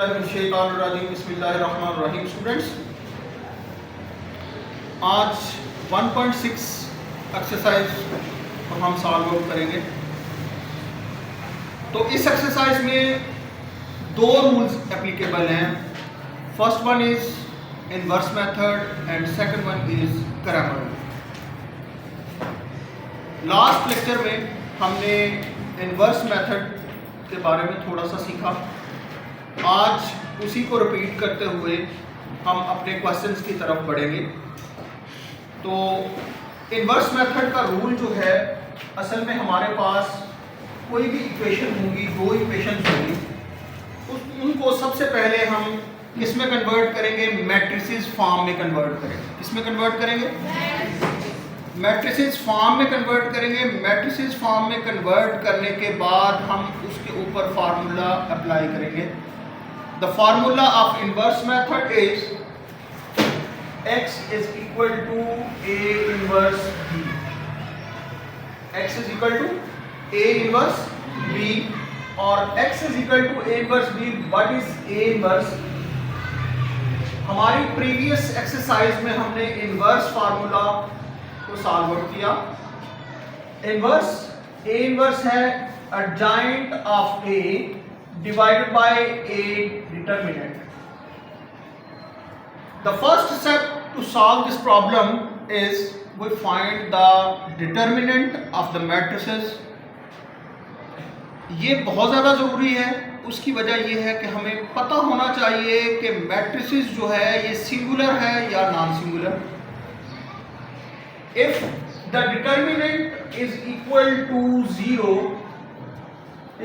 बिस्मिल्लाहिर्रहमानिर्रहीम। स्टूडेंट्स, आज 1.6 एक्सरसाइज को हम सॉल्व आउट करेंगे। तो इस एक्सरसाइज में दो रूल्स एप्लीकेबल हैं। First one is inverse method and second one is Cramer. Last lecture में हमने इनवर्स मेथड के बारे में थोड़ा सा सीखा। आज उसी को रिपीट करते हुए हम अपने क्वेश्चंस की तरफ बढ़ेंगे। तो इनवर्स मेथड का रूल जो है, असल में हमारे पास कोई भी इक्वेशन होगी, दो इक्वेशन होंगी, उनको सबसे पहले हम किस में कन्वर्ट करेंगे? मैट्रिसेस फॉर्म में कन्वर्ट करेंगे। किस में कन्वर्ट करेंगे? मैट्रिसेस फॉर्म में कन्वर्ट करेंगे। मैट्रिसेस फॉर्म में कन्वर्ट करने के बाद हम उसके ऊपर फार्मूला अप्लाई करेंगे। The formula of inverse method is x is equal to a inverse b. x is equal to a inverse b और x is equal to a inverse b. What is a inverse? हमारी previous exercise में हमने inverse formula को solve out किया। Inverse a inverse है adjoint of a divided by a determinant. The first step to solve this problem is we find the determinant of the matrices. ये बहुत ज़्यादा ज़रूरी है। उसकी वजह ये है कि हमें पता होना चाहिए कि मैट्रिसेस जो है ये सिंगुलर है या non singular. If the determinant is equal to 0,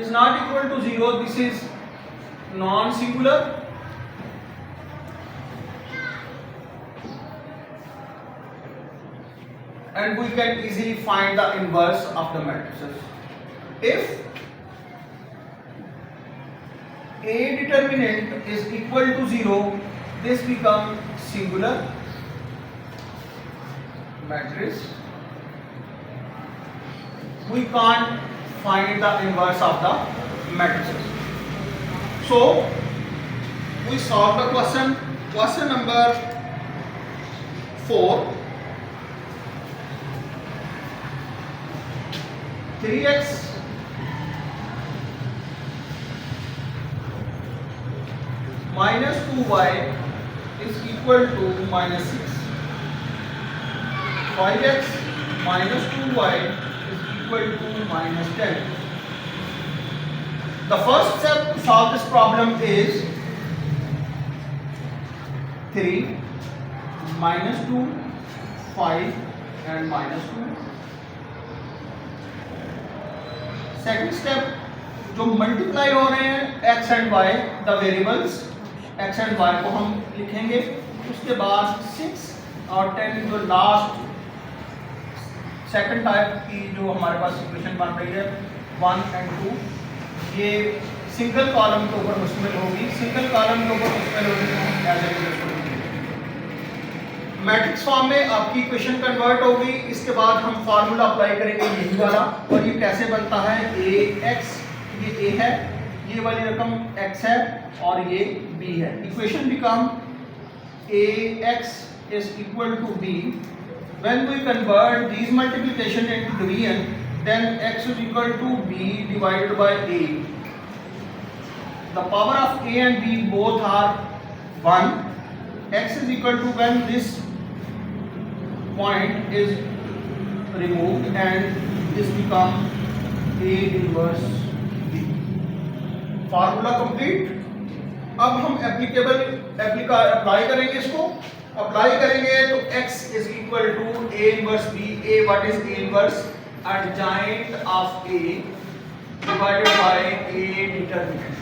is not equal to 0, this is non-singular. And we can easily find the inverse of the matrices. If a determinant is equal to 0, this becomes singular matrix. We can't find the inverse of the matrices. So we solve the question number 4. 3x minus 2y is equal to minus 6. 5x minus 2y is equal to minus 10. The first step to solve this problem is 3 minus 2, 5 and minus 2. Second step, जो multiply हो रहे हैं x and y, the variables x and y को हम लिखेंगे। उसके बाद 6 और 10 जो लास्ट सेकंड टाइप की जो हमारे पास इक्वेशन बन रही है 1 and 2, ये सिंगल कॉलम के ऊपर मुश्तमिल होगी। सिंगल कॉलम के ऊपर मुश्तमिल होगी मैट्रिक्स फॉर्म में आपकी इक्वेशन कन्वर्ट होगी। इसके बाद हम फार्मूला अप्लाई करेंगे यही वाला। और ये कैसे बनता है? ax, ये a है, ये वाली रकम x है और ये b है। Equation become ax is equal to b. When we convert these multiplication into division, then x is equal to b divided by a. The power of a and b both are 1. X is equal to, when this point is removed and this become a inverse b. Formula complete. अब हम apply करेंगे इसको। Apply करेंगे तो x is equal to a inverse b. a, what is a inverse? Adjoint of a divided by a determinant.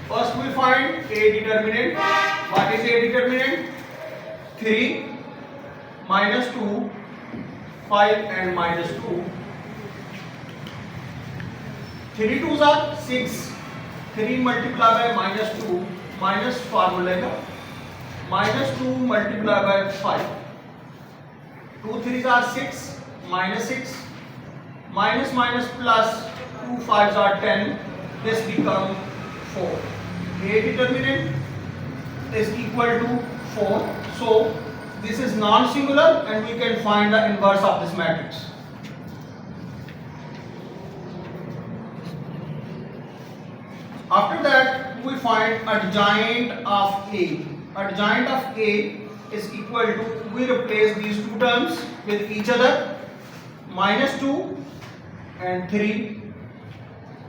First we find a determinant. What is a determinant? 3 minus 2, 5 and minus 2. 3 2s are 6. 3 multiplied by minus 2, minus formula का minus 2 multiplied by 5. 2 3s are 6, minus 6, minus minus plus 2 5s are 10. This become 4. A determinant is equal to 4. So this is non-singular and we can find the inverse of this matrix. After that we find adjoint of A. Adjoint of A is equal to, we replace these two terms with each other, -2 and 3,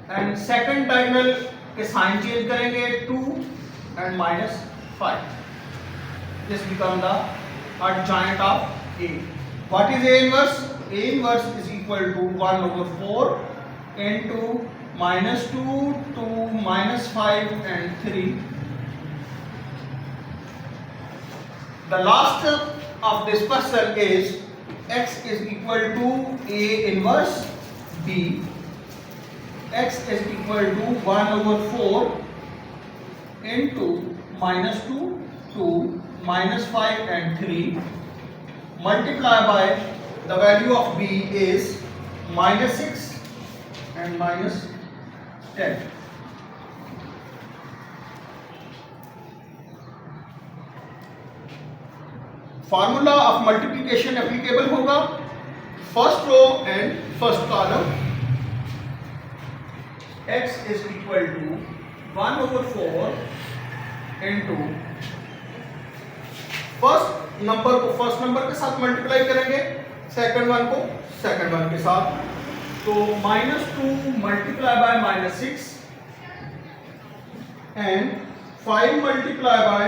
and second diagonal के sign change करेंगे 2 and -5. This become the adjoint of A. What is A inverse? A inverse is equal to 1/4 into -2 to -5 and 3. The last step of this question is x is equal to A inverse B. X is equal to 1/4 into -2 to -5 and 3 multiply by the value of B is -6 and -10. Formula of multiplication applicable होगा first row and first column. X is equal to 1/4 into first number को first number के साथ multiply करेंगे, second one को second one के साथ, तो -2 multiply by -6 and 5 multiply by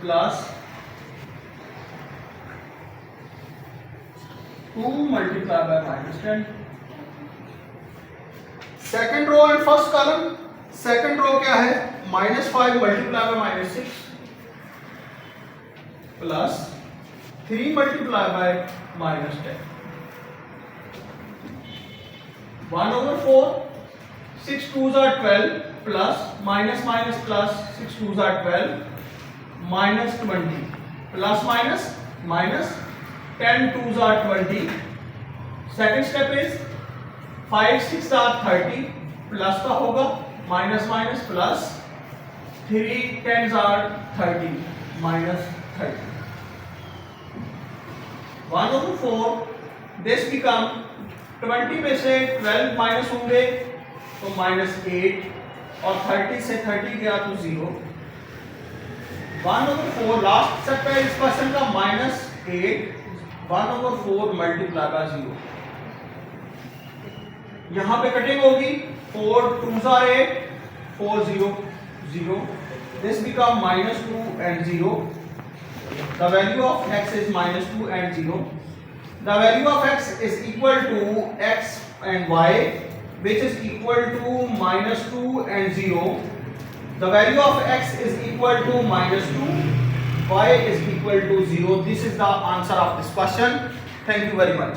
+2 multiply by -10. Second row and first column. Second row क्या है? -5 multiply by -6 plus 3 multiply by -10. 1/4 6 2s are 12 plus minus minus plus 6 2s are 12 -20 plus minus minus 10 2s are 20. Second step is 5 6 are 30 plus का होगा minus minus plus 3 10s are 30 -30. 1/4 this become 20 में से 12 minus होंगे तो -8 और 30 से 30 गया तो 0. 1/4 लास्ट स्टेप है इस क्वेश्चन का -8 1/4 मल्टीप्लाई बाय 0. यहां पे कटिंग होगी 4 2s are 8 4 0 0. This become -2 and 0. The value of x is -2 and 0. The value of x is equal to x and y, which is equal to -2 and 0. The value of x is equal to -2, y is equal to 0. This is the answer of this question. Thank you very much.